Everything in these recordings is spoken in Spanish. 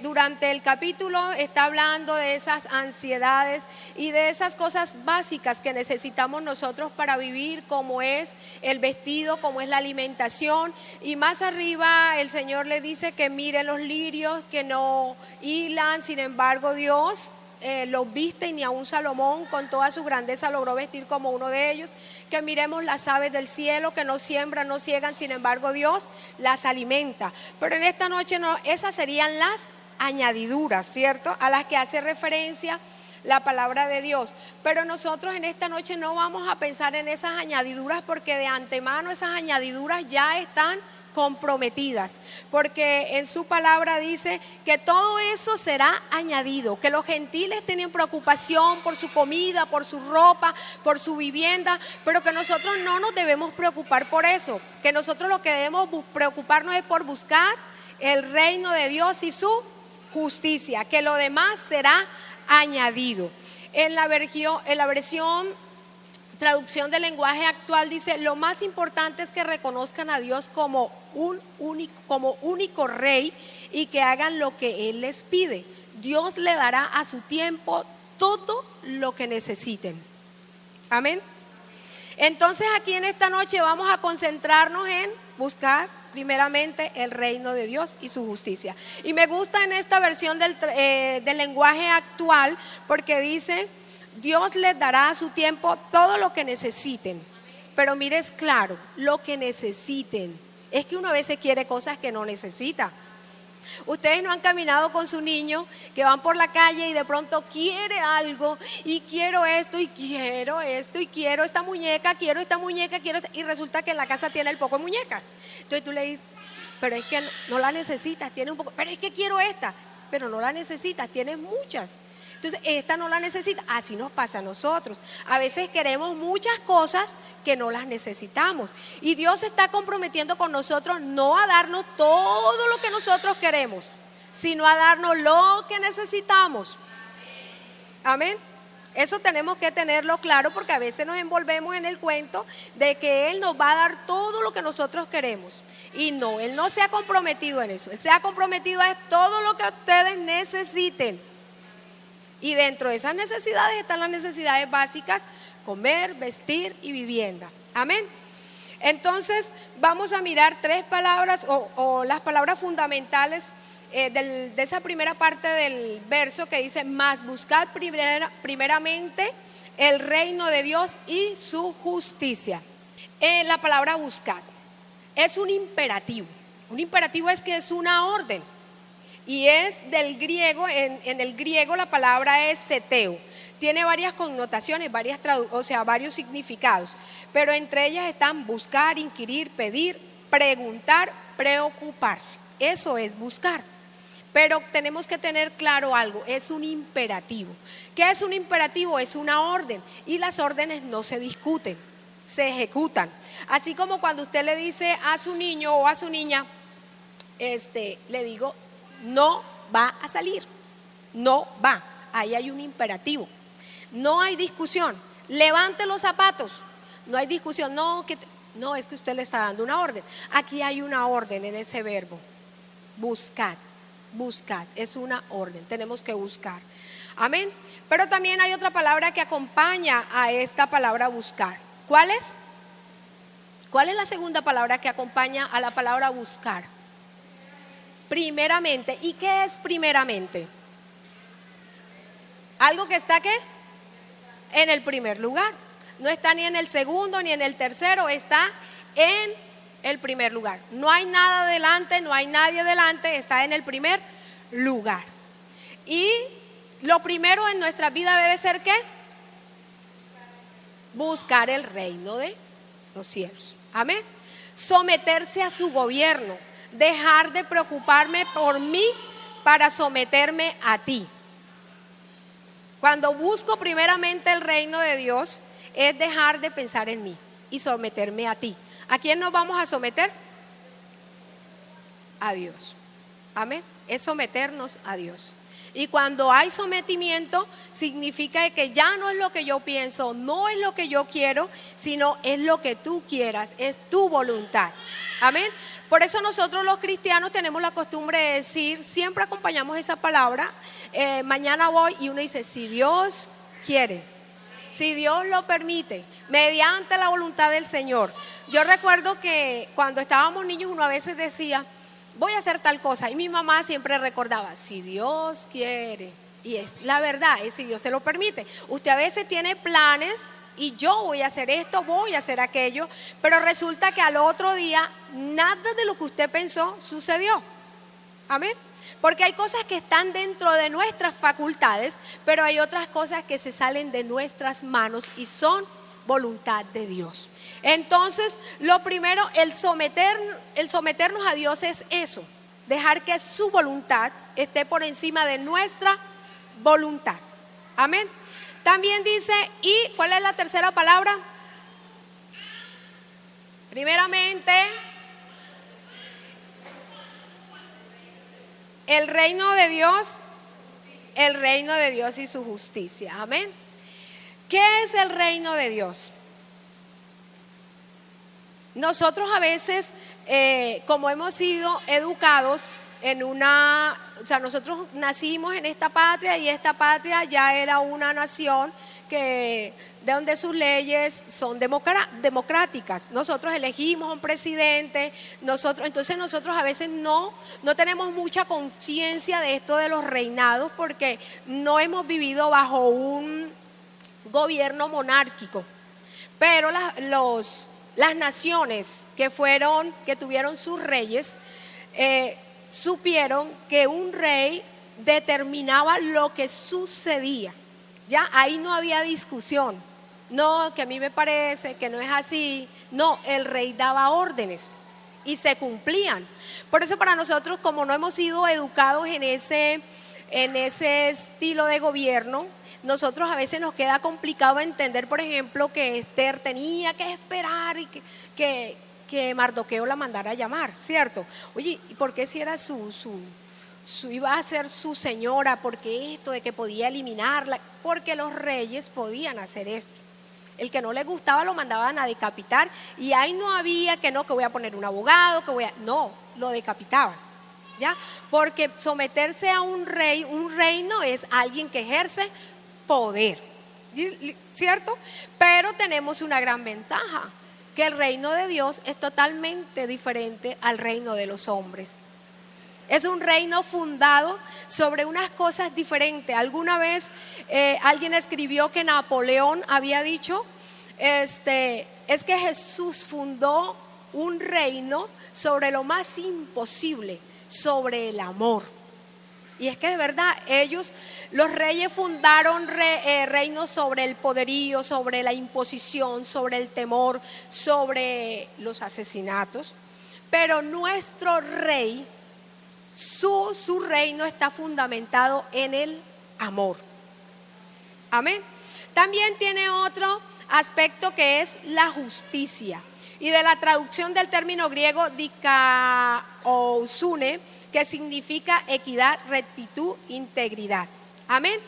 durante el capítulo está hablando de esas ansiedades y de esas cosas básicas que necesitamos nosotros para vivir, como es el vestido, como es la alimentación. Y más arriba el Señor le dice que mire los lirios que no hilan, sin embargo Dios los viste, y ni aun Salomón con toda su grandeza logró vestir como uno de ellos. Que miremos las aves del cielo, que no siembran, no ciegan, sin embargo Dios las alimenta. Pero en esta noche no, esas serían las añadiduras, ¿cierto?, a las que hace referencia la palabra de Dios. Pero nosotros en esta noche no vamos a pensar en esas añadiduras, porque de antemano esas añadiduras ya están comprometidas, porque en su palabra dice que todo eso será añadido, que los gentiles tienen preocupación por su comida, por su ropa, por su vivienda, pero que nosotros no nos debemos preocupar por eso, que nosotros lo que debemos preocuparnos es por buscar el reino de Dios y su justicia, que lo demás será añadido. En la versión traducción del lenguaje actual dice: lo más importante es que reconozcan a Dios como único rey, y que hagan lo que Él les pide. Dios le dará a su tiempo todo lo que necesiten. Amén. Entonces aquí en esta noche vamos a concentrarnos en buscar primeramente el reino de Dios y su justicia. Y me gusta en esta versión del lenguaje actual, porque dice: Dios les dará a su tiempo todo lo que necesiten. Pero mires claro, lo que necesiten. Es que uno a veces quiere cosas que no necesita. Ustedes no han caminado con su niño, que van por la calle y de pronto quiere algo, y quiero esto, y quiero esto, y quiero esta muñeca, quiero esta muñeca, y resulta que en la casa tiene el poco de muñecas. Entonces tú le dices: pero es que no la necesitas, tiene un poco, pero es que quiero esta, pero no la necesitas, tienes muchas. Entonces esta no la necesita. Así nos pasa a nosotros. A veces queremos muchas cosas que no las necesitamos, y Dios se está comprometiendo con nosotros no a darnos todo lo que nosotros queremos, sino a darnos lo que necesitamos. Amén. Eso tenemos que tenerlo claro, porque a veces nos envolvemos en el cuento de que Él nos va a dar todo lo que nosotros queremos, y no, Él no se ha comprometido en eso. Él se ha comprometido a todo lo que ustedes necesiten. Y dentro de esas necesidades están las necesidades básicas: comer, vestir y vivienda. Amén. Entonces vamos a mirar tres palabras o las palabras fundamentales de esa primera parte del verso, que dice: mas buscad primeramente el reino de Dios y su justicia. La palabra buscad es un imperativo. Un imperativo es que es una orden. Y es del griego, en el griego la palabra es seteo. Tiene varias connotaciones, varios significados, pero entre ellas están buscar, inquirir, pedir, preguntar, preocuparse. Eso es buscar. Pero tenemos que tener claro algo: es un imperativo. ¿Qué es un imperativo? Es una orden, y las órdenes no se discuten, se ejecutan. Así como cuando usted le dice a su niño o a su niña, le digo: no va a salir, no va. Ahí hay un imperativo, no hay discusión. Levante los zapatos, no hay discusión. No, es que usted le está dando una orden. Aquí hay una orden en ese verbo: buscad. Buscad es una orden, tenemos que buscar. Amén. Pero también hay otra palabra que acompaña a esta palabra buscar. ¿Cuál es? ¿Cuál es la segunda palabra que acompaña a la palabra buscar? Primeramente. ¿Y qué es primeramente? Algo que está ¿qué? En el primer lugar. No está ni en el segundo ni en el tercero, está en el primer lugar. No hay nada delante, no hay nadie delante, está en el primer lugar. Y lo primero en nuestra vida debe ser ¿qué? Buscar el reino de los cielos. Amén. Someterse a su gobierno. Dejar de preocuparme por mí para someterme a ti. Cuando busco primeramente el reino de Dios, es dejar de pensar en mí y someterme a ti. ¿A quién nos vamos a someter? A Dios. Amén. Es someternos a Dios. Y cuando hay sometimiento, significa que ya no es lo que yo pienso, no es lo que yo quiero, sino es lo que tú quieras, es tu voluntad. Amén. Por eso nosotros los cristianos tenemos la costumbre de decir, siempre acompañamos esa palabra, mañana voy, y uno dice, si Dios quiere, si Dios lo permite, mediante la voluntad del Señor. Yo recuerdo que cuando estábamos niños uno a veces decía, voy a hacer tal cosa, y mi mamá siempre recordaba, si Dios quiere, y es la verdad, es si Dios se lo permite. Usted a veces tiene planes y yo voy a hacer esto, voy a hacer aquello, pero resulta que al otro día nada de lo que usted pensó sucedió. Amén. Porque hay cosas que están dentro de nuestras facultades, pero hay otras cosas que se salen de nuestras manos y son voluntad de Dios. Entonces, lo primero, el someternos a Dios es eso, dejar que su voluntad esté por encima de nuestra voluntad. Amén. También dice, ¿y cuál es la tercera palabra? Primeramente, el reino de Dios y su justicia. Amén. ¿Qué es el reino de Dios? Nosotros a veces, como hemos sido educados nosotros nacimos en esta patria y esta patria ya era una nación de donde sus leyes son democráticas. Nosotros elegimos un presidente, entonces nosotros a veces no tenemos mucha conciencia de esto de los reinados porque no hemos vivido bajo un gobierno monárquico. Pero las naciones que tuvieron sus reyes, supieron que un rey determinaba lo que sucedía. Ya ahí no había discusión. No, que a mí me parece que no es así. No, el rey daba órdenes y se cumplían. Por eso para nosotros, como no hemos sido educados en ese estilo de gobierno, nosotros a veces nos queda complicado entender, por ejemplo, que Esther tenía que esperar y que Mardoqueo la mandara a llamar, ¿cierto? Oye, ¿y por qué si era iba a ser su señora? ¿Por qué esto de que podía eliminarla? Porque los reyes podían hacer esto. El que no le gustaba lo mandaban a decapitar y ahí no había que voy a poner un abogado, no, lo decapitaban, ¿ya? Porque someterse a un reino es alguien que ejerce poder, ¿cierto? Pero tenemos una gran ventaja, que el reino de Dios es totalmente diferente al reino de los hombres. Es un reino fundado sobre unas cosas diferentes. Alguna vez alguien escribió que Napoleón había dicho, es que Jesús fundó un reino sobre lo más imposible, sobre el amor. Y es que de verdad los reyes fundaron reinos sobre el poderío, sobre la imposición, sobre el temor, sobre los asesinatos. Pero nuestro rey, su reino está fundamentado en el amor. Amén. También tiene otro aspecto que es la justicia. Y de la traducción del término griego dikaiousune, que significa equidad, rectitud, integridad. Amén.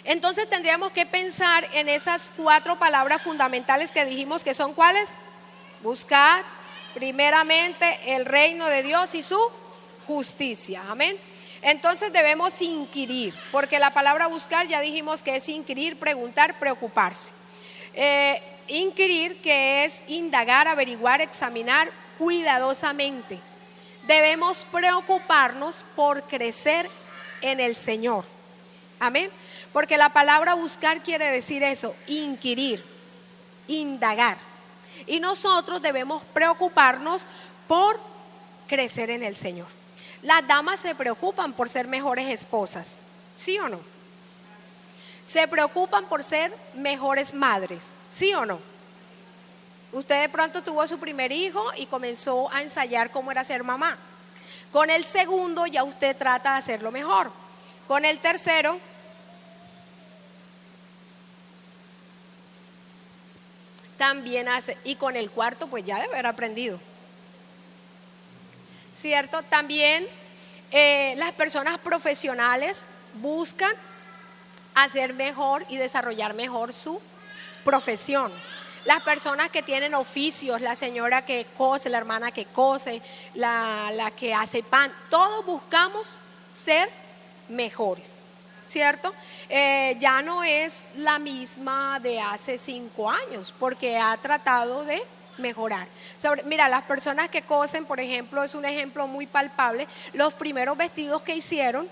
Entonces tendríamos que pensar en esas 4 palabras fundamentales que dijimos, que son ¿cuáles? Buscar primeramente el reino de Dios y su justicia. Amén. Entonces debemos inquirir, porque la palabra buscar ya dijimos que es inquirir, preguntar, preocuparse. Inquirir, que es indagar, averiguar, examinar cuidadosamente. Debemos preocuparnos por crecer en el Señor. Amén. Porque la palabra buscar quiere decir eso, inquirir, indagar. Y nosotros debemos preocuparnos por crecer en el Señor. Las damas se preocupan por ser mejores esposas, ¿sí o no? Se preocupan por ser mejores madres, ¿sí o no? Usted de pronto tuvo su primer hijo y comenzó a ensayar cómo era ser mamá. Con el segundo ya usted trata de hacerlo mejor. Con el tercero también hace, y con el cuarto pues ya debe haber aprendido, ¿cierto? También Las personas profesionales buscan hacer mejor y desarrollar mejor su profesión. Las personas que tienen oficios, la señora que cose, la hermana que cose, la que hace pan, todos buscamos ser mejores, ¿cierto? Ya no es la misma de hace 5 años, porque ha tratado de mejorar. Mira, las personas que cosen, por ejemplo, es un ejemplo muy palpable. Los primeros vestidos que hicieron,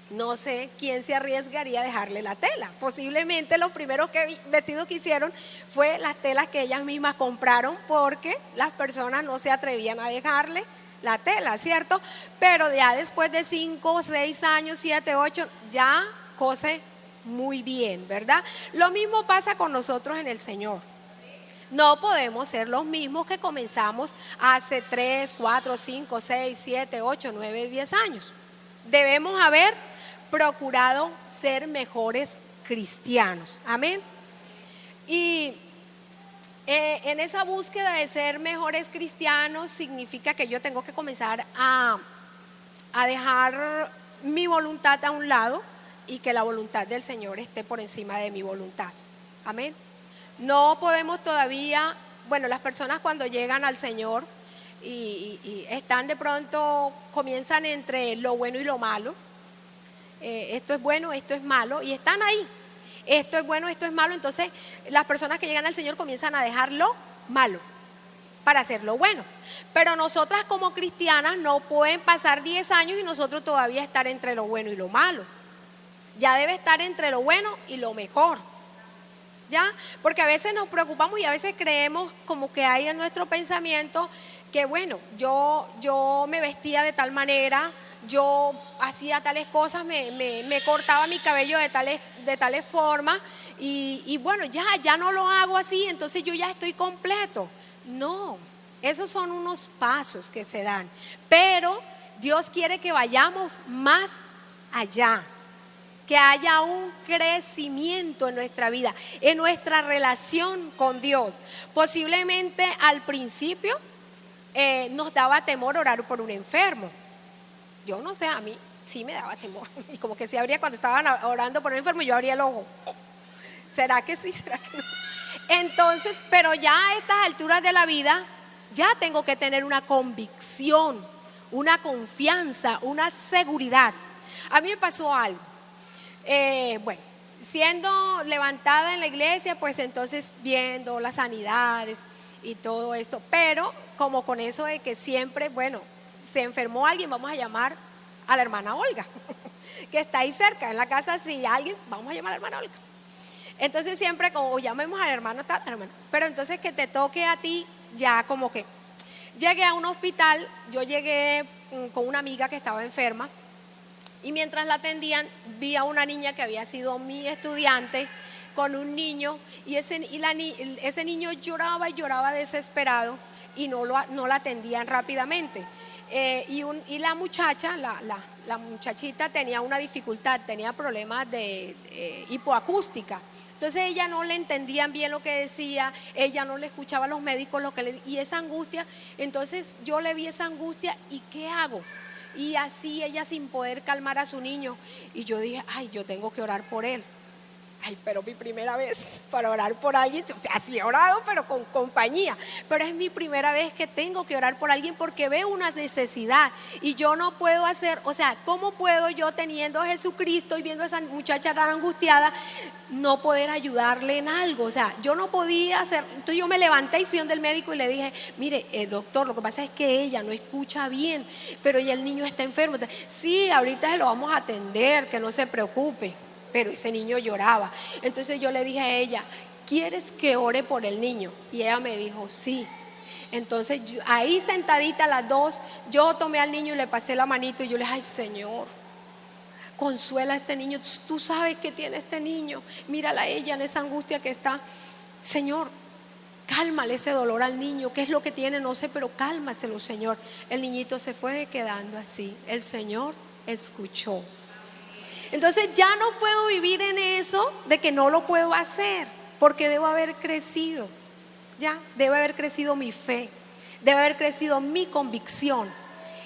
no sé quién se arriesgaría a dejarle la tela. Posiblemente los primeros vestidos que hicieron fue las telas que ellas mismas compraron, porque las personas no se atrevían a dejarle la tela, ¿cierto? Pero ya después de 5, 6 años, 7, 8, ya cose muy bien, ¿verdad? Lo mismo pasa con nosotros en el Señor. No podemos ser los mismos que comenzamos hace 3, 4, 5, 6, 7, 8, 9, 10 años. Debemos haber procurado ser mejores cristianos. Amén. Y en esa búsqueda de ser mejores cristianos significa que yo tengo que comenzar a dejar mi voluntad a un lado y que la voluntad del Señor esté por encima de mi voluntad. Amén. No podemos todavía, bueno, las personas cuando llegan al Señor y están de pronto, comienzan entre lo bueno y lo malo. Esto es bueno, esto es malo, y están ahí. Esto es bueno, esto es malo. Entonces las personas que llegan al Señor comienzan a dejar lo malo para hacer lo bueno. Pero nosotras como cristianas no pueden pasar 10 años y nosotros todavía estar entre lo bueno y lo malo. Ya debe estar entre lo bueno y lo mejor. ¿Ya? Porque a veces nos preocupamos y a veces creemos como que hay en nuestro pensamiento que bueno, yo me vestía de tal manera, yo hacía tales cosas, me cortaba mi cabello de tales formas y bueno, ya no lo hago así, entonces yo ya estoy completo. No, esos son unos pasos que se dan, pero Dios quiere que vayamos más allá, que haya un crecimiento en nuestra vida, en nuestra relación con Dios. Posiblemente al principio nos daba temor orar por un enfermo. Yo no sé, a mí sí me daba temor. Y como que se abría cuando estaban orando por un enfermo, yo abría el ojo. ¿Será que sí? ¿Será que no? Entonces, pero ya a estas alturas de la vida, ya tengo que tener una convicción, una confianza, una seguridad. A mí me pasó algo. Bueno, siendo levantada en la iglesia, pues entonces viendo las sanidades y todo esto, pero como con eso de que siempre, bueno, se enfermó alguien, vamos a llamar a la hermana Olga, que está ahí cerca en la casa, si alguien, vamos a llamar a la hermana Olga. Entonces siempre como llamemos al hermano tal, hermano, pero entonces que te toque a ti, ya como que llegué a un hospital, yo llegué con una amiga que estaba enferma. Y mientras la atendían, vi a una niña que había sido mi estudiante con un niño y ese niño lloraba y lloraba desesperado y no la atendían rápidamente. Y la muchacha, la muchachita tenía una dificultad, tenía problemas de hipoacústica. Entonces ella no le entendían bien lo que decía, ella no le escuchaba a los médicos y esa angustia. Entonces yo le vi esa angustia y ¿qué hago? Y así ella sin poder calmar a su niño. Y yo dije, ay, yo tengo que orar por él. Ay, pero mi primera vez para orar por alguien, o sea, sí he orado, pero con compañía. Pero es mi primera vez que tengo que orar por alguien porque veo una necesidad. Y yo no puedo hacer, o sea, ¿cómo puedo yo teniendo a Jesucristo y viendo a esa muchacha tan angustiada, no poder ayudarle en algo? O sea, yo no podía hacer. Entonces yo me levanté y fui donde el médico y le dije, mire, doctor, lo que pasa es que ella no escucha bien, pero ya el niño está enfermo. Sí, ahorita se lo vamos a atender, que no se preocupe. Pero ese niño lloraba. Entonces yo le dije a ella, ¿quieres que ore por el niño? Y ella me dijo, sí. Entonces ahí sentadita las dos, yo tomé al niño y le pasé la manito y yo le dije, ay, Señor, consuela a este niño. Tú sabes que tiene este niño, mírala a ella en esa angustia que está. Señor, cálmale ese dolor al niño. ¿Qué es lo que tiene? No sé, pero cálmaselo, Señor. El niñito se fue quedando así. El Señor escuchó. Entonces ya no puedo vivir en eso de que no lo puedo hacer, porque debo haber crecido, ya, debe haber crecido mi fe, debe haber crecido mi convicción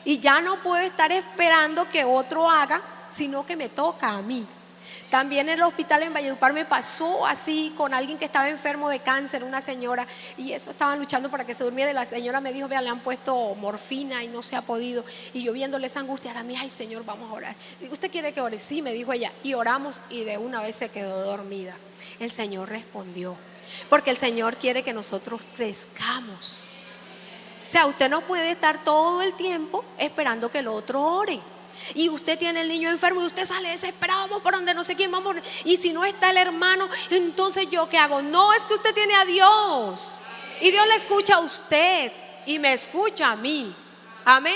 Y ya no puedo estar esperando que otro haga, sino que me toca a mí. También en el hospital en Valledupar me pasó así con alguien que estaba enfermo de cáncer, una señora, y eso estaban luchando para que se durmiera. Y la señora me dijo: vean, le han puesto morfina y no se ha podido. Y yo viéndole esa angustia, a mí, ay Señor, vamos a orar. Digo: ¿usted quiere que ore? Sí, me dijo ella. Y oramos y de una vez se quedó dormida. El Señor respondió, porque el Señor quiere que nosotros crezcamos. O sea, usted no puede estar todo el tiempo esperando que el otro ore. Y usted tiene el niño enfermo y usted sale desesperado: vamos por donde no sé quién, vamos. Y si no está el hermano, entonces ¿yo qué hago? No, es que usted tiene a Dios. Y Dios le escucha a usted y me escucha a mí. Amén.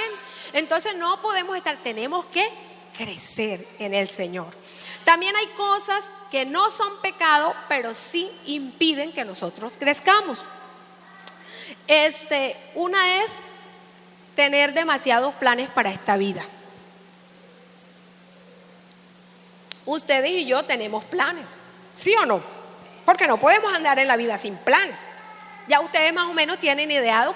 Entonces no podemos estar, tenemos que crecer en el Señor. También hay cosas que no son pecado, pero sí impiden que nosotros crezcamos. Una es tener demasiados planes para esta vida. Ustedes y yo tenemos planes, ¿sí o no? Porque no podemos andar en la vida sin planes. Ya ustedes más o menos tienen ideado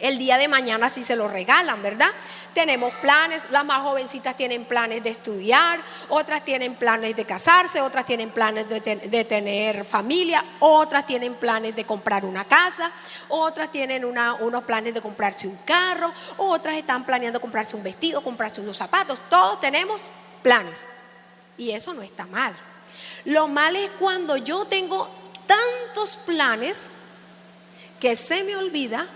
el día de mañana si se lo regalan, ¿verdad? Tenemos planes, las más jovencitas tienen planes de estudiar, otras tienen planes de casarse, otras tienen planes de tener familia, otras tienen planes de comprar una casa, otras tienen unos planes de comprarse un carro, otras están planeando comprarse un vestido, comprarse unos zapatos. Todos tenemos planes. Y eso no está mal. Lo mal es cuando yo tengo tantos planes que se me olvida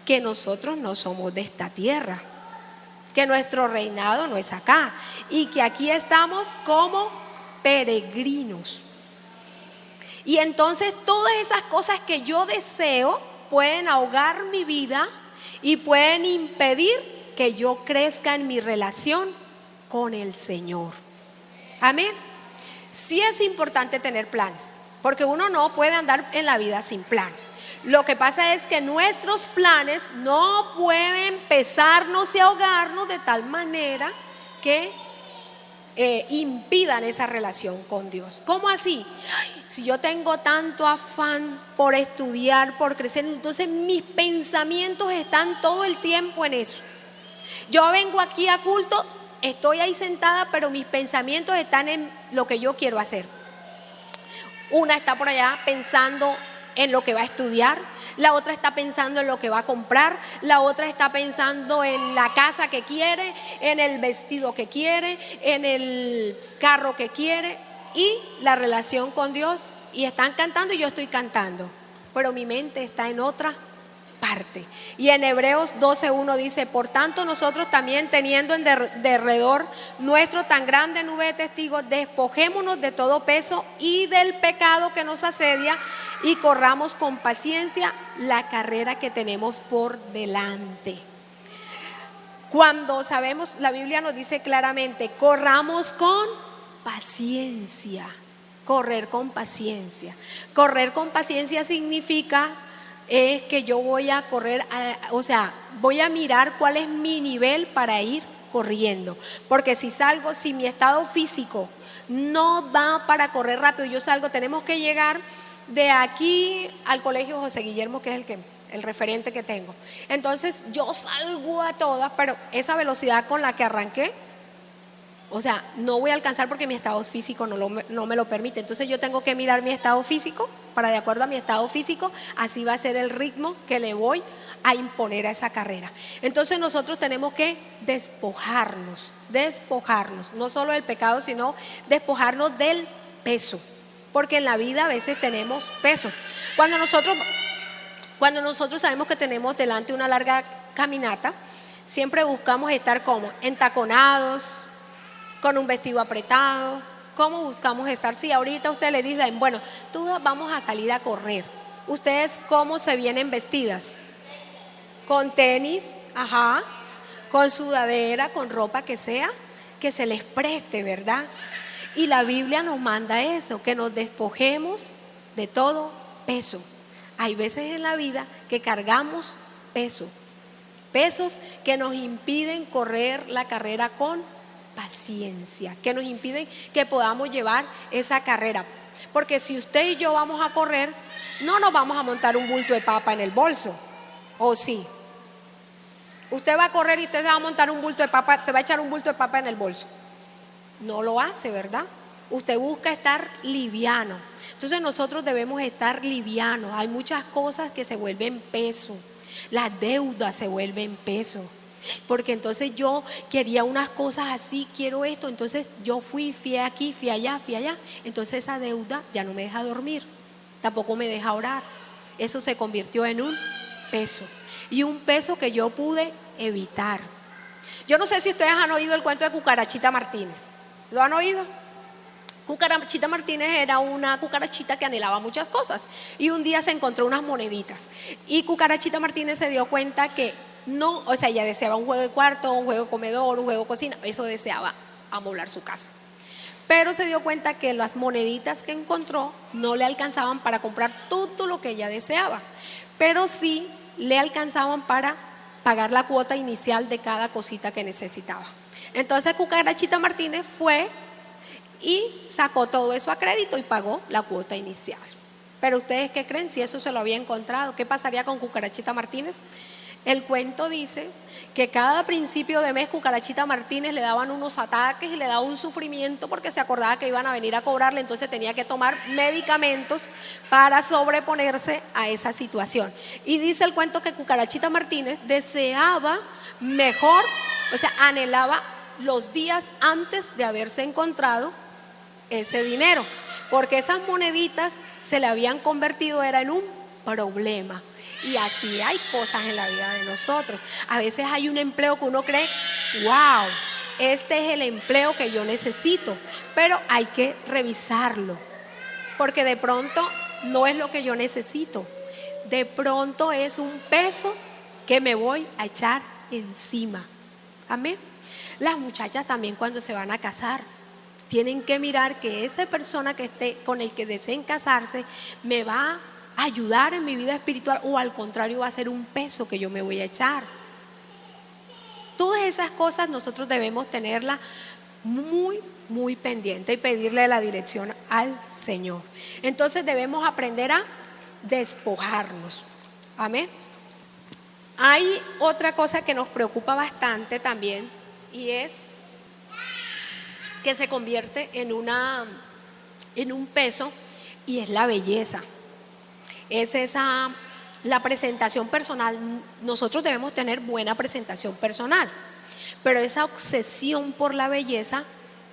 que nosotros no somos de esta tierra, que nuestro reinado no es acá y que aquí estamos como peregrinos. Y entonces todas esas cosas que yo deseo pueden ahogar mi vida y pueden impedir que yo crezca en mi relación con el Señor. Amén. Sí es importante tener planes, porque uno no puede andar en la vida sin planes. Lo que pasa es que nuestros planes no pueden pesarnos y ahogarnos de tal manera que impidan esa relación con Dios. ¿Cómo así? Ay, si yo tengo tanto afán por estudiar, por crecer, entonces mis pensamientos están todo el tiempo en eso. Yo vengo aquí a culto, estoy ahí sentada, pero mis pensamientos están en lo que yo quiero hacer. Una está por allá pensando en lo que va a estudiar, la otra está pensando en lo que va a comprar, la otra está pensando en la casa que quiere, en el vestido que quiere, en el carro que quiere, y la relación con Dios. Y están cantando y yo estoy cantando, pero mi mente está en otra parte. Y en Hebreos 12:1 dice: por tanto nosotros también, teniendo en derredor nuestro tan grande nube de testigos, despojémonos de todo peso y del pecado que nos asedia, y corramos con paciencia la carrera que tenemos por delante. Cuando sabemos, la Biblia nos dice claramente: corramos con paciencia. Correr con paciencia. Correr con paciencia significa es que yo voy a correr, voy a mirar cuál es mi nivel para ir corriendo. Porque si mi estado físico no da para correr rápido, yo salgo, tenemos que llegar de aquí al colegio José Guillermo, que es el referente que tengo. Entonces yo salgo a todas, pero esa velocidad con la que arranqué, no voy a alcanzar porque mi estado físico no me lo permite. Entonces yo tengo que mirar mi estado físico, para de acuerdo a mi estado físico, así va a ser el ritmo que le voy a imponer a esa carrera. Entonces nosotros tenemos que despojarnos, no solo del pecado, sino despojarnos del peso, porque en la vida a veces tenemos peso. Cuando nosotros sabemos que tenemos delante una larga caminata, siempre buscamos estar como entaconados, con un vestido apretado. ¿Cómo buscamos estar? Si ahorita ustedes le dicen: bueno, todas vamos a salir a correr, ¿ustedes cómo se vienen vestidas? Con tenis, con sudadera, con ropa que sea, que se les preste, ¿verdad? Y la Biblia nos manda eso, que nos despojemos de todo peso. Hay veces en la vida que cargamos pesos que nos impiden correr la carrera con paciencia, que nos impiden que podamos llevar esa carrera. Porque si usted y yo vamos a correr, no nos vamos a montar un bulto de papa en el bolso, ¿o sí? Usted va a correr y usted se va a montar un bulto de papa, se va a echar un bulto de papa en el bolso. No lo hace, ¿verdad? Usted busca estar liviano. Entonces nosotros debemos estar livianos. Hay muchas cosas que se vuelven peso. Las deudas se vuelven peso. Porque entonces yo quería unas cosas así, quiero esto. Entonces yo fui aquí, fui allá. Entonces esa deuda ya no me deja dormir. Tampoco me deja orar. Eso se convirtió en un peso. Y un peso que yo pude evitar. Yo no sé si ustedes han oído el cuento de Cucarachita Martínez. ¿Lo han oído? Cucarachita Martínez era una cucarachita que anhelaba muchas cosas y un día se encontró unas moneditas y Cucarachita Martínez se dio cuenta que no, o sea, ella deseaba un juego de cuarto, un juego de comedor, un juego de cocina, eso deseaba amoblar su casa. Pero se dio cuenta que las moneditas que encontró no le alcanzaban para comprar todo lo que ella deseaba, pero sí le alcanzaban para pagar la cuota inicial de cada cosita que necesitaba. Entonces Cucarachita Martínez fue y sacó todo eso a crédito y pagó la cuota inicial. Pero ustedes, ¿qué creen? Si eso se lo había encontrado, ¿qué pasaría con Cucarachita Martínez? El cuento dice que cada principio de mes Cucarachita Martínez le daban unos ataques y le daba un sufrimiento porque se acordaba que iban a venir a cobrarle, entonces tenía que tomar medicamentos para sobreponerse a esa situación. Y dice el cuento que Cucarachita Martínez deseaba mejor, o sea, anhelaba los días antes de haberse encontrado ese dinero, porque esas moneditas se le habían convertido era en un problema. Y así hay cosas en la vida de nosotros. A veces hay un empleo que uno cree, wow, este es el empleo que yo necesito, pero hay que revisarlo, porque de pronto no es lo que yo necesito, de pronto es un peso que me voy a echar encima. Amén. Las muchachas también cuando se van a casar tienen que mirar que esa persona que esté con el que deseen casarse me va a ayudar en mi vida espiritual o al contrario va a ser un peso que yo me voy a echar. Todas esas cosas nosotros debemos tenerlas muy pendiente y pedirle la dirección al Señor. Entonces debemos aprender a despojarnos. Amén. Hay otra cosa que nos preocupa bastante también y es que se convierte en un peso y es la belleza. Es la presentación personal. Nosotros debemos tener buena presentación personal, pero esa obsesión por la belleza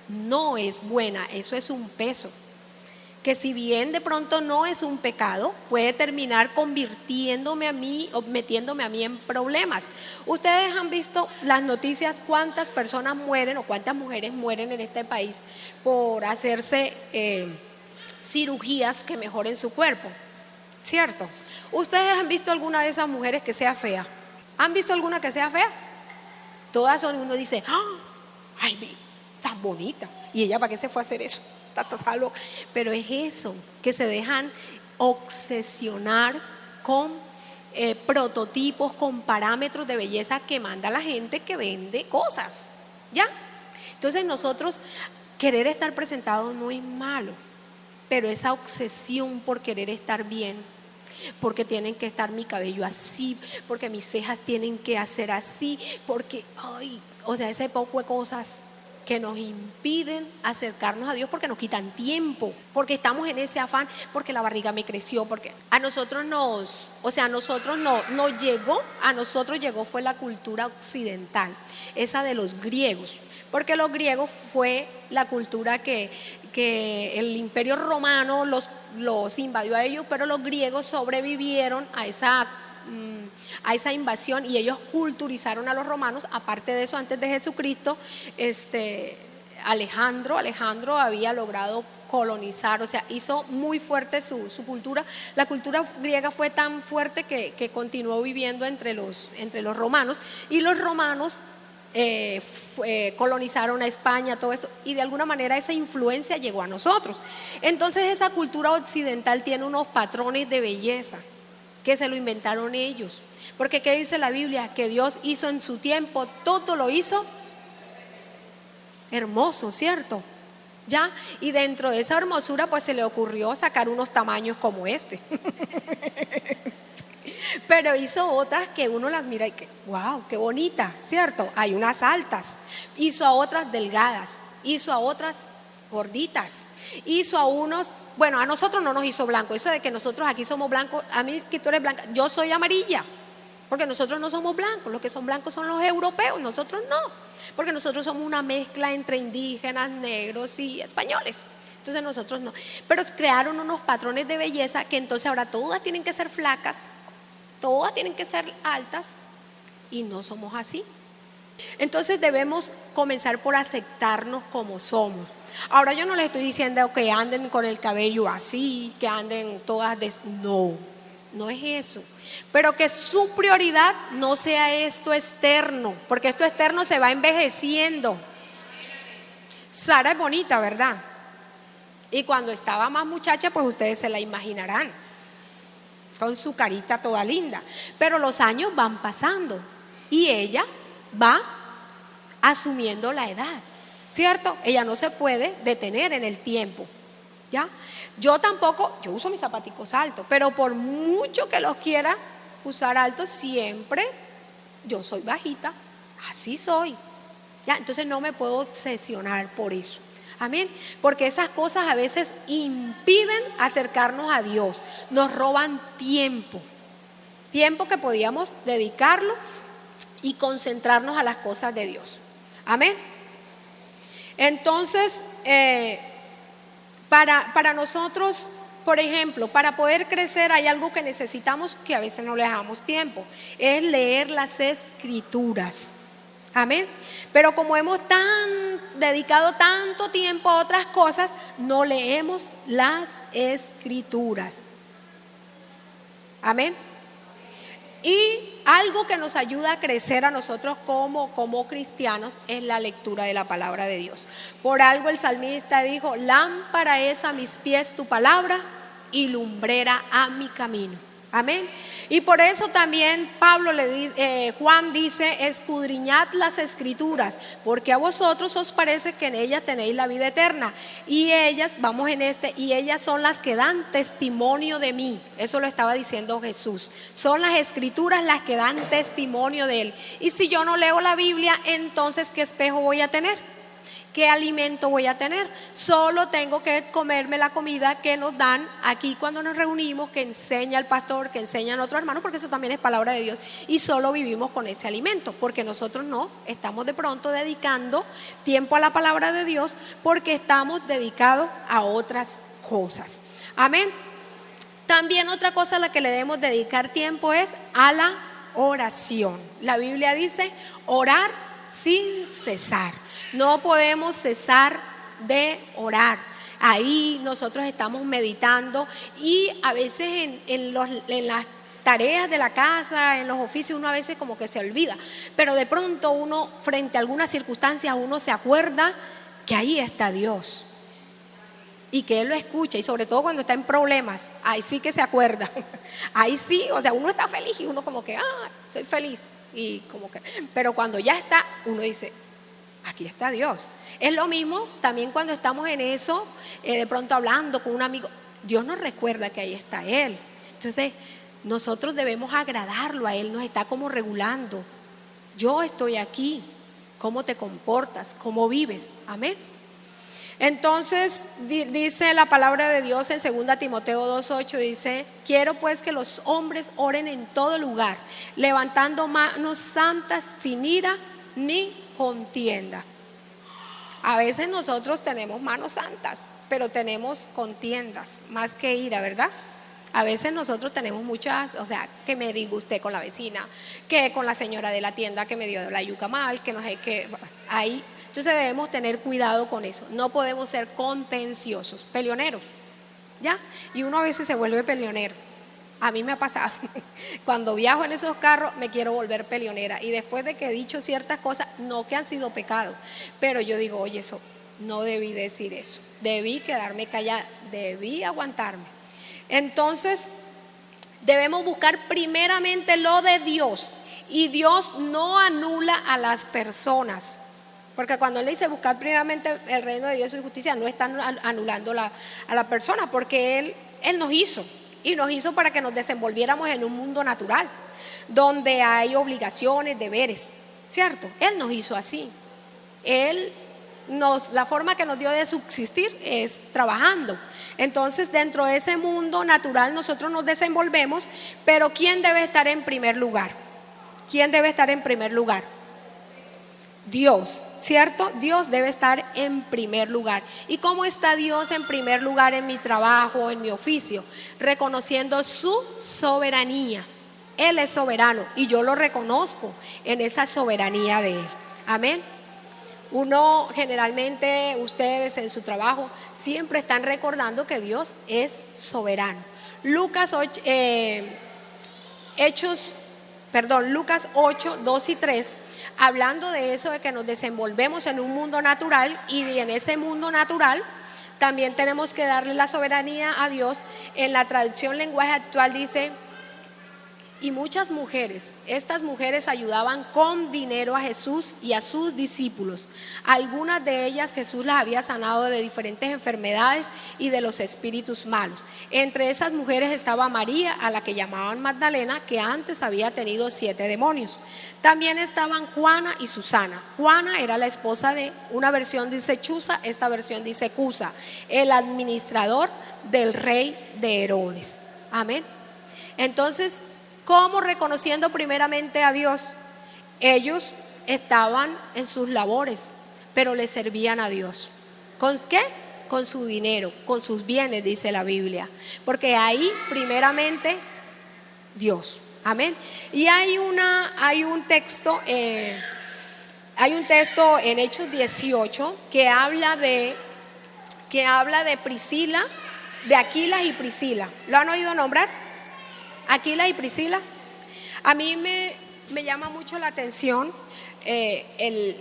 no es buena, eso es un peso. Que si bien de pronto no es un pecado, puede terminar convirtiéndome a mí o metiéndome a mí en problemas. Ustedes han visto las noticias, cuántas personas mueren o cuántas mujeres mueren en este país por hacerse cirugías que mejoren su cuerpo, ¿cierto? ¿Ustedes han visto alguna de esas mujeres que sea fea? ¿Han visto alguna que sea fea? Todas son, uno dice, ay, tan bonita. ¿Y ella para qué se fue a hacer eso? Pero es eso, que se dejan obsesionar con prototipos, con parámetros de belleza que manda la gente que vende cosas, ¿ya? Entonces nosotros querer estar presentados no es malo, pero esa obsesión por querer estar bien, porque tienen que estar mi cabello así, porque mis cejas tienen que hacer así, porque, o sea, ese poco de cosas que nos impiden acercarnos a Dios porque nos quitan tiempo, porque estamos en ese afán, porque la barriga me creció, porque a nosotros llegó fue la cultura occidental, esa de los griegos, porque los griegos fue la cultura que el imperio romano los invadió a ellos, pero los griegos sobrevivieron a esa invasión y ellos culturizaron a los romanos. Aparte de eso, antes de Jesucristo, Alejandro había logrado colonizar, o sea, hizo muy fuerte su cultura. La cultura griega fue tan fuerte que continuó viviendo entre los romanos, y los romanos colonizaron a España, todo esto, y de alguna manera esa influencia llegó a nosotros. Entonces esa cultura occidental tiene unos patrones de belleza que se lo inventaron ellos, porque ¿qué dice la Biblia? Que Dios hizo en su tiempo, todo lo hizo hermoso, ¿cierto? ¿Ya? Y dentro de esa hermosura pues se le ocurrió sacar unos tamaños como este Pero hizo otras que uno las mira y que, wow, qué bonita, ¿cierto? Hay unas altas. Hizo a otras delgadas, hizo a otras gorditas, hizo a unos, bueno, a nosotros no nos hizo blanco. Eso de que nosotros aquí somos blancos, a mí que tú eres blanca, yo soy amarilla, porque nosotros no somos blancos. Los que son blancos son los europeos, nosotros no, porque nosotros somos una mezcla entre indígenas, negros y españoles. Entonces nosotros no, pero crearon unos patrones de belleza que entonces ahora todas tienen que ser flacas, todas tienen que ser altas, y no somos así. Entonces debemos comenzar por aceptarnos como somos. Ahora yo no les estoy diciendo que anden con el cabello así, que anden todas no, no es eso. Pero que su prioridad no sea esto externo, porque esto externo se va envejeciendo. Sara es bonita, ¿verdad? Y cuando estaba más muchacha, pues ustedes se la imaginarán, con su carita toda linda. Pero los años van pasando y ella va asumiendo la edad, ¿cierto? Ella no se puede detener en el tiempo, ¿ya? Yo tampoco, yo uso mis zapaticos altos, pero por mucho que los quiera usar altos, siempre yo soy bajita, así soy, ¿ya? Entonces no me puedo obsesionar por eso. Amén, porque esas cosas a veces impiden acercarnos a Dios, nos roban tiempo que podíamos dedicarlo y concentrarnos a las cosas de Dios. Amén. Entonces, para nosotros, por ejemplo, para poder crecer hay algo que necesitamos que a veces no le damos tiempo, es leer las Escrituras. Amén. Pero como hemos dedicado tanto tiempo a otras cosas, no leemos las Escrituras. Amén. Y algo que nos ayuda a crecer a nosotros como cristianos es la lectura de la palabra de Dios. Por algo el salmista dijo: lámpara es a mis pies tu palabra y lumbrera a mi camino. Amén. Y por eso también Juan dice: escudriñad las Escrituras, porque a vosotros os parece que en ellas tenéis la vida eterna, y ellas, y ellas son las que dan testimonio de mí. Eso lo estaba diciendo Jesús. Son las Escrituras las que dan testimonio de Él. Y si yo no leo la Biblia, entonces ¿qué espejo voy a tener? ¿Qué alimento voy a tener? Solo tengo que comerme la comida que nos dan aquí cuando nos reunimos, que enseña el pastor, que enseñan otros hermanos, porque eso también es palabra de Dios. Y solo vivimos con ese alimento, porque nosotros no estamos de pronto dedicando tiempo a la palabra de Dios, porque estamos dedicados a otras cosas. Amén. También otra cosa a la que le debemos dedicar tiempo es a la oración. La Biblia dice: orar sin cesar. No podemos cesar de orar. Ahí nosotros estamos meditando, y a veces en las tareas de la casa, en los oficios, uno a veces como que se olvida. Pero de pronto uno, frente a algunas circunstancias, uno se acuerda que ahí está Dios y que Él lo escucha, y sobre todo cuando está en problemas, ahí sí que se acuerda. Ahí sí, o sea, uno está feliz y uno como que, estoy feliz, y como que, pero cuando ya está, uno dice: aquí está Dios. Es lo mismo también cuando estamos en eso, de pronto hablando con un amigo, Dios nos recuerda que ahí está Él. Entonces nosotros debemos agradarlo a Él, nos está como regulando. Yo estoy aquí, ¿cómo te comportas? ¿Cómo vives? Amén. Entonces dice la palabra de Dios en 2 Timoteo 2:8, dice: quiero pues que los hombres oren en todo lugar, levantando manos santas sin ira ni contienda. A veces nosotros tenemos manos santas, pero tenemos contiendas más que ira, ¿verdad? A veces nosotros tenemos muchas, o sea, que me disgusté con la vecina, que con la señora de la tienda que me dio la yuca mal, que no sé qué, ahí. Entonces debemos tener cuidado con eso. No podemos ser contenciosos, peleoneros, ¿ya? Y uno a veces se vuelve peleonero. A mí me ha pasado. Cuando viajo en esos carros me quiero volver peleonera, y después de que he dicho ciertas cosas, no que han sido pecado, pero yo digo: oye, eso no debí decir eso, debí quedarme callada, debí aguantarme. Entonces debemos buscar primeramente lo de Dios, y Dios no anula a las personas, porque cuando Él dice buscar primeramente el reino de Dios y su justicia, no está anulando a la persona, porque Él nos hizo. y nos hizo para que nos desenvolviéramos en un mundo natural, donde hay obligaciones, deberes, ¿cierto? Él nos hizo así. La forma que nos dio de subsistir es trabajando. Entonces, dentro de ese mundo natural nosotros nos desenvolvemos, pero ¿quién debe estar en primer lugar? ¿Quién debe estar en primer lugar? Dios, ¿cierto? Dios debe estar en primer lugar. ¿Y cómo está Dios en primer lugar en mi trabajo, en mi oficio? Reconociendo su soberanía. Él es soberano y yo lo reconozco en esa soberanía de Él. Amén. Uno Generalmente, ustedes en su trabajo siempre están recordando que Dios es soberano. Lucas 8, 2 y 3, hablando de eso, de que nos desenvolvemos en un mundo natural, y en ese mundo natural también tenemos que darle la soberanía a Dios. En la traducción lenguaje actual dice: y muchas mujeres, estas mujeres ayudaban con dinero a Jesús y a sus discípulos. Algunas de ellas Jesús las había sanado de diferentes enfermedades y de los espíritus malos. Entre esas mujeres estaba María, a la que llamaban Magdalena, que antes había tenido 7 demonios. También estaban Juana y Susana. Juana era la esposa de, una versión dice Chuza, esta versión dice Cusa, el administrador del rey de Herodes. Amén. Entonces, ¿cómo? Reconociendo primeramente a Dios. Ellos estaban en sus labores, pero le servían a Dios. ¿Con qué? Con su dinero, con sus bienes, dice la Biblia. Porque ahí primeramente Dios. Amén. Y hay un texto en Hechos 18 que habla de Priscila, de Aquila y Priscila. ¿Lo han oído nombrar? Aquila y Priscila. A mí me llama mucho la atención. El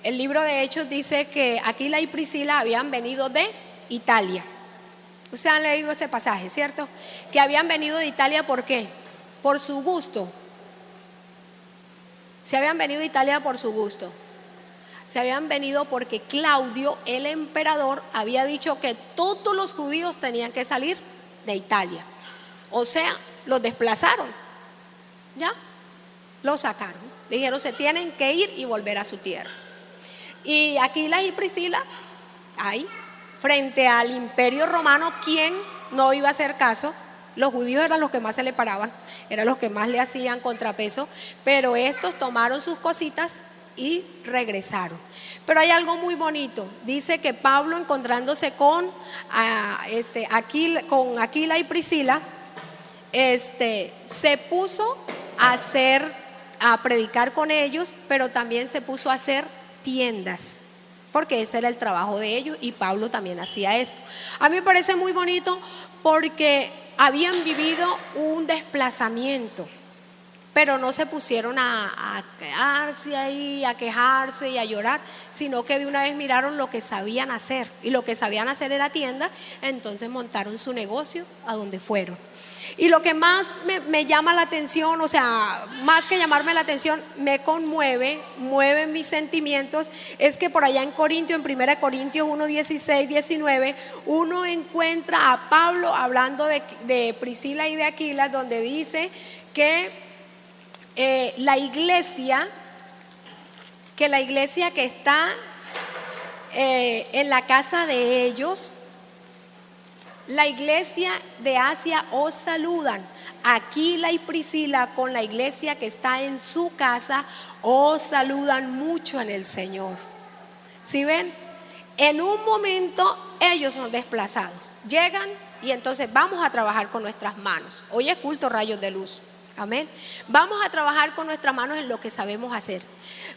libro de Hechos dice que Aquila y Priscila habían venido de Italia. Ustedes han leído ese pasaje, ¿cierto? Que habían venido de Italia, ¿por qué? Por su gusto. Se habían venido de Italia por su gusto. Se habían venido porque Claudio, el emperador, había dicho que todos los judíos tenían que salir de Italia. O sea, los desplazaron, ¿ya? Los sacaron. Dijeron, se tienen que ir y volver a su tierra. Y Aquila y Priscila, ahí, frente al imperio romano, ¿quién no iba a hacer caso? Los judíos eran los que más se le paraban, eran los que más le hacían contrapeso, pero estos tomaron sus cositas y regresaron. Pero hay algo muy bonito. Dice que Pablo, encontrándose con Aquila y Priscila, se puso a predicar con ellos, pero también se puso a hacer tiendas, porque ese era el trabajo de ellos, y Pablo también hacía esto. A mí me parece muy bonito porque habían vivido un desplazamiento, pero no se pusieron a quedarse ahí, a quejarse y a llorar, sino que de una vez miraron lo que sabían hacer, y lo que sabían hacer era tienda. Entonces montaron su negocio a donde fueron. Y lo que más me llama la atención, o sea, más que llamarme la atención, me conmueve, mueve mis sentimientos, es que por allá en 1 Corintios 1, 16, 19, uno encuentra a Pablo hablando de Priscila y de Aquila, donde dice que la iglesia que está en la casa de ellos, la iglesia de Asia os saludan. Aquila y Priscila con la iglesia que está en su casa os saludan mucho en el Señor. ¿Sí ven? En un momento ellos son desplazados. Llegan y entonces vamos a trabajar con nuestras manos. Hoy es culto Rayos de Luz. Amén. Vamos a trabajar con nuestras manos en lo que sabemos hacer.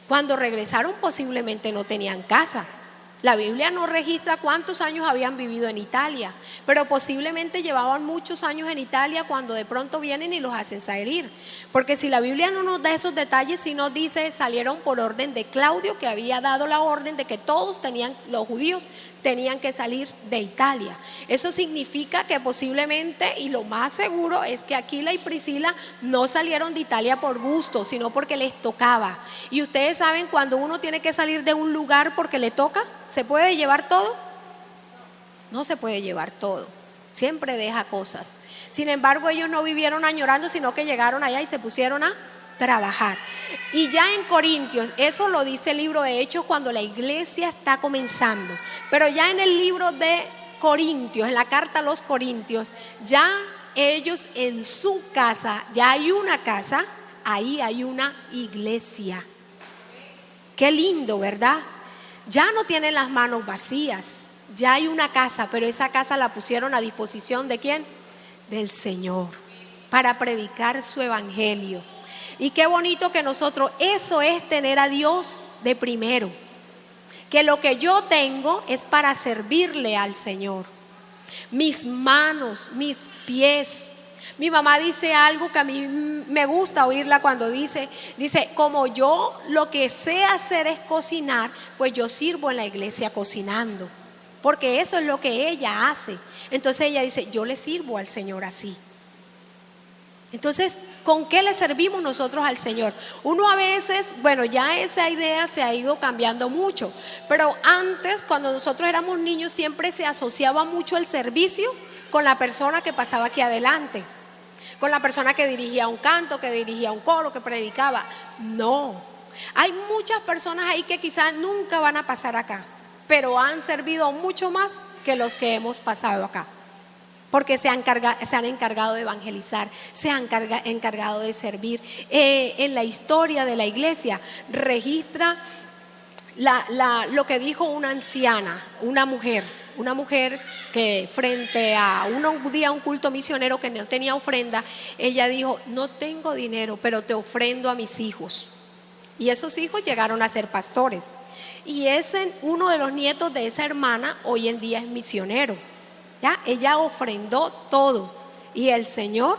Cuando regresaron posiblemente no tenían casa. La Biblia no registra cuántos años habían vivido en Italia, pero posiblemente llevaban muchos años en Italia cuando de pronto vienen y los hacen salir. Porque si la Biblia no nos da esos detalles, si nos dice salieron por orden de Claudio, que había dado la orden de que los judíos tenían que salir de Italia. Eso significa que posiblemente, y lo más seguro es que Aquila y Priscila no salieron de Italia por gusto, sino porque les tocaba. Y ustedes saben, cuando uno tiene que salir de un lugar porque le toca, ¿se puede llevar todo? No se puede llevar todo. siempre deja cosas. Sin embargo, ellos no vivieron añorando, sino que llegaron allá y se pusieron a trabajar. Y ya en Corintios, eso lo dice el libro de Hechos cuando la iglesia está comenzando, pero ya en el libro de Corintios, en la carta a los Corintios, ya ellos en su casa, ya hay una casa, ahí hay una iglesia. Qué lindo, ¿verdad? Ya no tienen las manos vacías, ya hay una casa, pero esa casa la pusieron a disposición ¿de quién? Del Señor, para predicar su evangelio. Y qué bonito que nosotros, eso es tener a Dios de primero, que lo que yo tengo es para servirle al Señor. Mis manos, mis pies. Mi mamá dice algo que a mí me gusta oírla cuando dice, como yo lo que sé hacer es cocinar, pues yo sirvo en la iglesia cocinando, porque eso es lo que ella hace. Entonces ella dice, yo le sirvo al Señor así. Entonces, ¿con qué le servimos nosotros al Señor? Uno a veces, bueno, ya esa idea se ha ido cambiando mucho, pero antes, cuando nosotros éramos niños, siempre se asociaba mucho el servicio con la persona que pasaba aquí adelante, con la persona que dirigía un canto, que dirigía un coro, que predicaba. No, hay muchas personas ahí que quizás nunca van a pasar acá, pero han servido mucho más que los que hemos pasado acá, porque se han encargado de evangelizar, se han encargado de servir. En la historia de la iglesia registra lo que dijo una anciana, una mujer que frente a un día un culto misionero que no tenía ofrenda, ella dijo, no tengo dinero, pero te ofrendo a mis hijos. Y esos hijos llegaron a ser pastores. Y uno de los nietos de esa hermana hoy en día es misionero. ¿Ya? Ella ofrendó todo y el Señor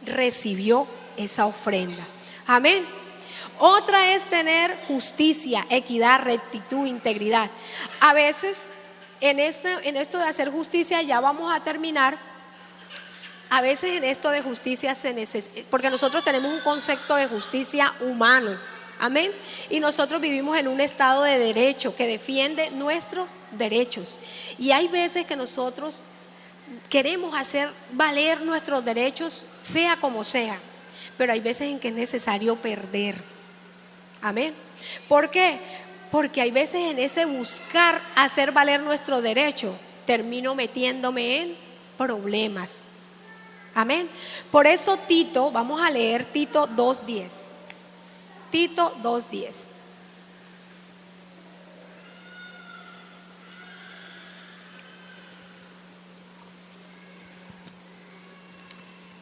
recibió esa ofrenda. Amén. Otra es tener justicia, equidad, rectitud, integridad. A veces en esto de hacer justicia, ya vamos a terminar. A veces en esto de justicia se necesita, porque nosotros tenemos un concepto de justicia humano. Amén. Y nosotros vivimos en un estado de derecho que defiende nuestros derechos. Y hay veces que nosotros queremos hacer valer nuestros derechos, sea como sea. Pero hay veces en que es necesario perder. Amén. ¿Por qué? Porque hay veces en ese buscar hacer valer nuestro derecho, termino metiéndome en problemas. Amén. Por eso Tito, vamos a leer Tito 2:10. Tito 2:10.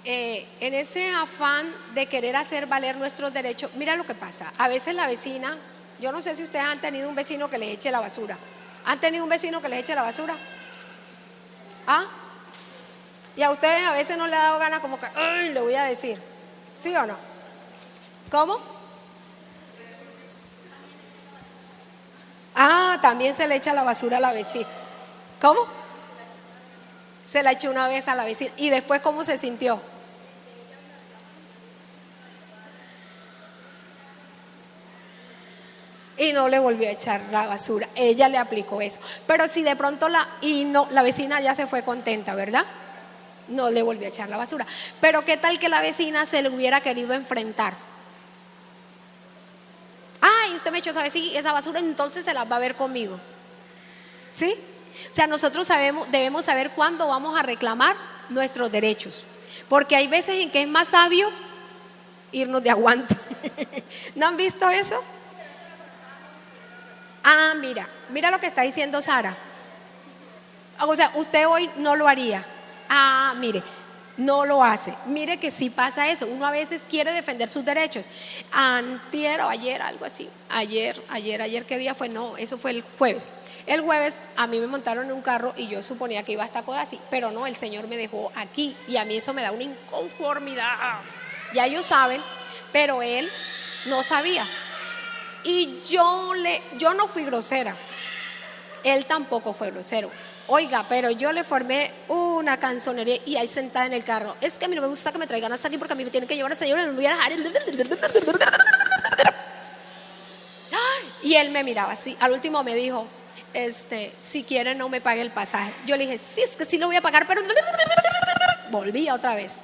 En ese afán de querer hacer valer nuestros derechos, mira lo que pasa. A veces la vecina, yo no sé si ustedes han tenido un vecino que les eche la basura. ¿Han tenido un vecino que les eche la basura? ¿Ah? Y a ustedes a veces no le ha dado ganas como que, ¡ay! Le voy a decir. ¿Sí o no? ¿Cómo? Ah, también se le echa la basura a la vecina. ¿Cómo? Se la echó una vez a la vecina. ¿Y después cómo se sintió? Y no le volvió a echar la basura. Ella le aplicó eso. Pero si de pronto la vecina ya se fue contenta, ¿verdad? No le volvió a echar la basura. Pero qué tal que la vecina se le hubiera querido enfrentar. Ay, usted me echó esa basura, entonces se las va a ver conmigo. ¿Sí? O sea, nosotros debemos saber cuándo vamos a reclamar nuestros derechos. Porque hay veces en que es más sabio irnos de aguante. ¿No han visto eso? Ah, mira lo que está diciendo Sara. O sea, usted hoy no lo haría. Ah, mire, no lo hace. Mire que sí pasa eso. Uno a veces quiere defender sus derechos. Antier o ayer, algo así. Ayer, ¿qué día fue? No, eso fue el jueves. El jueves a mí me montaron en un carro y yo suponía que iba hasta Codazzi, pero no, el Señor me dejó aquí y a mí eso me da una inconformidad. Ya ellos saben, pero él no sabía. Y yo no fui grosera, él tampoco fue grosero. Oiga, pero yo le formé una canzonería y ahí sentada en el carro. Es que a mí no me gusta que me traigan hasta aquí porque a mí me tienen que llevar al Señor y no me voy a dejar. Y él me miraba así. Al último me dijo, si quiere no me pague el pasaje. Yo le dije, sí, es que sí lo voy a pagar, pero volví otra vez.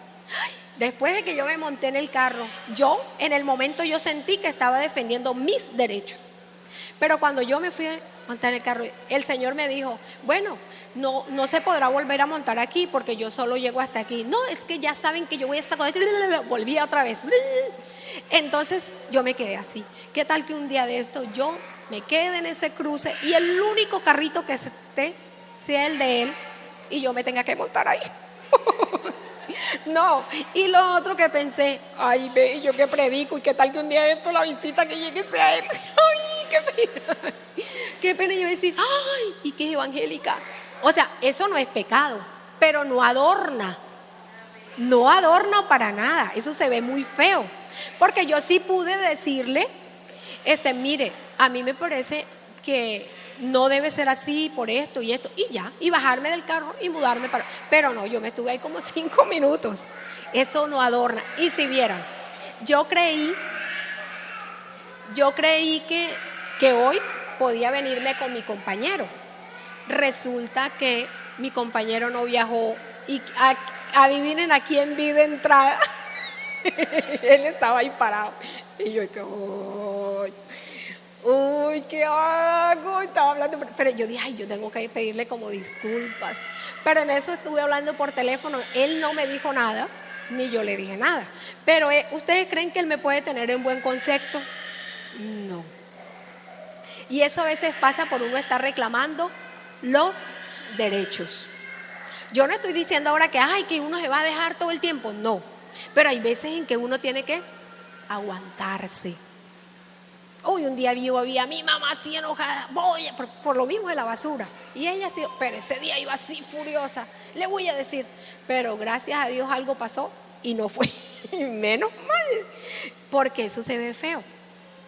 Después de que yo me monté en el carro, en el momento yo sentí que estaba defendiendo mis derechos. Pero cuando yo me fui a montar en el carro, el Señor me dijo, bueno, no se podrá volver a montar aquí porque yo solo llego hasta aquí. No, es que ya saben que yo voy a sacar. Volví otra vez. Entonces yo me quedé así. ¿Qué tal que un día de esto yo me quede en ese cruce y el único carrito que esté sea el de él y yo me tenga que montar ahí? No, y lo otro que pensé, ay, ve, yo que predico, y qué tal que un día de esto la visita que llegue sea él. Ay, qué pena. Qué pena yo decir, ay, y qué evangélica. O sea, eso no es pecado, pero no adorna. No adorna para nada, eso se ve muy feo. Porque yo sí pude decirle, mire, a mí me parece que no debe ser así por esto y esto, y ya, y bajarme del carro y mudarme para. Pero no, yo me estuve ahí como 5 minutos. Eso no adorna. Y si vieran, yo creí que hoy podía venirme con mi compañero. Resulta que mi compañero no viajó y adivinen a quién vi de entrada. Él estaba ahí parado y yo uy, ¿qué hago? Estaba hablando, pero yo dije, ay, yo tengo que pedirle como disculpas. Pero en eso estuve hablando por teléfono. Él no me dijo nada, ni yo le dije nada. Pero ¿ustedes creen que él me puede tener en buen concepto? No. Y eso a veces pasa por uno estar reclamando los derechos. Yo no estoy diciendo ahora que uno se va a dejar todo el tiempo, no. Pero hay veces en que uno tiene que aguantarse. Uy, un día vi a mi mamá así enojada, por lo mismo de la basura. Y ella sí, pero ese día iba así furiosa. Le voy a decir, pero gracias a Dios algo pasó y no fue. Menos mal, porque eso se ve feo.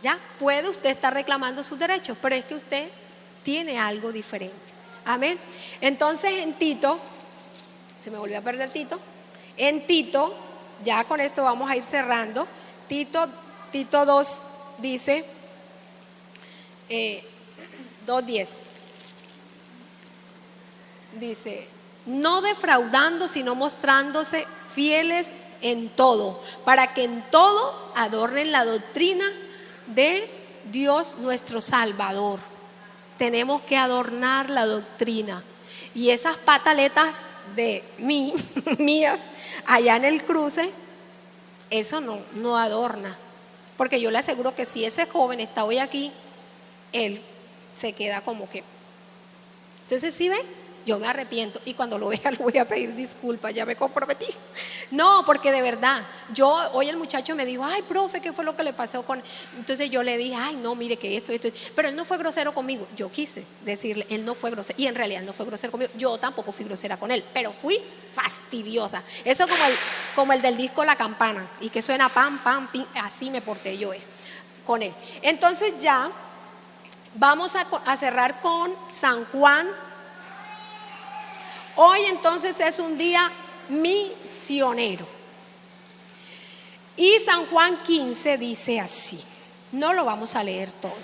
Ya, puede usted estar reclamando sus derechos, pero es que usted tiene algo diferente. Amén. Entonces en Tito, se me volvió a perder Tito. En Tito, ya con esto vamos a ir cerrando. Tito 2 dice, 2:10, dice, no defraudando, sino mostrándose fieles en todo, para que en todo adornen la doctrina de Dios nuestro Salvador. Tenemos que adornar la doctrina. Y esas pataletas de mías allá en el cruce, eso no adorna. Porque yo le aseguro que si ese joven está hoy aquí, él se queda como que. Entonces, ¿sí ven? Yo me arrepiento y cuando lo vea le voy a pedir disculpas, ya me comprometí. No, porque de verdad, hoy el muchacho me dijo, ay, profe, ¿qué fue lo que le pasó con? Entonces yo le dije, ay, no, mire que esto, pero él no fue grosero conmigo. Yo quise decirle, él no fue grosero, y en realidad él no fue grosero conmigo. Yo tampoco fui grosera con él, pero fui fastidiosa. Eso como el del disco La Campana, y que suena pam, pam, pim, así me porté yo con él. Entonces ya vamos a cerrar con San Juan. Hoy entonces es un día misionero. Y San Juan 15 dice así, no lo vamos a leer todos.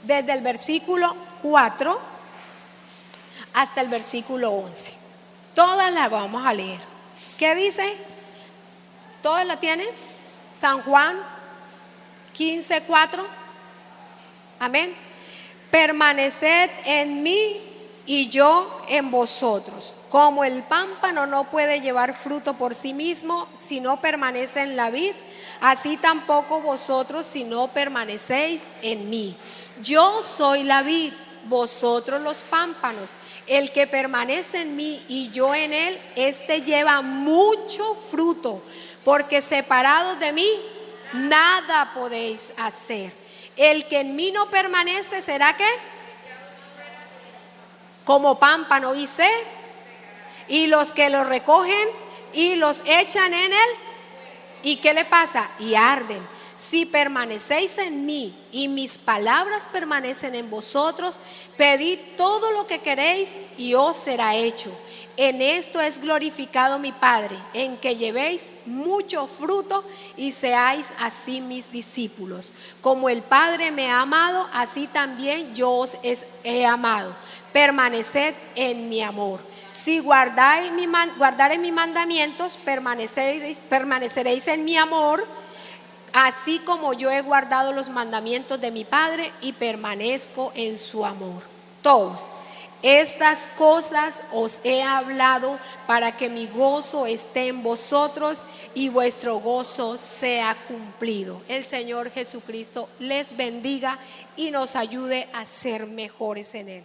Desde el versículo 4 hasta el versículo 11. Todas las vamos a leer. ¿Qué dice? ¿Todas la tienen? San Juan 15:4. Amén. Permaneced en mí y yo en vosotros. Como el pámpano no puede llevar fruto por sí mismo si no permanece en la vid, así tampoco vosotros si no permanecéis en mí. Yo soy la vid, vosotros los pámpanos. El que permanece en mí y yo en él, este lleva mucho fruto, porque separados de mí nada podéis hacer. El que en mí no permanece, ¿será qué? Como pámpano y los que lo recogen y los echan en él, ¿y qué le pasa? Y arden. Si permanecéis en mí y mis palabras permanecen en vosotros, pedid todo lo que queréis y os será hecho. En esto es glorificado mi Padre, en que llevéis mucho fruto y seáis así mis discípulos. Como el Padre me ha amado, así también yo os he amado. Permaneced en mi amor. Si guardareis mis mandamientos, permaneceréis en mi amor, así como yo he guardado los mandamientos de mi Padre y permanezco en su amor. Todos. Estas cosas os he hablado para que mi gozo esté en vosotros y vuestro gozo sea cumplido. El Señor Jesucristo les bendiga y nos ayude a ser mejores en Él.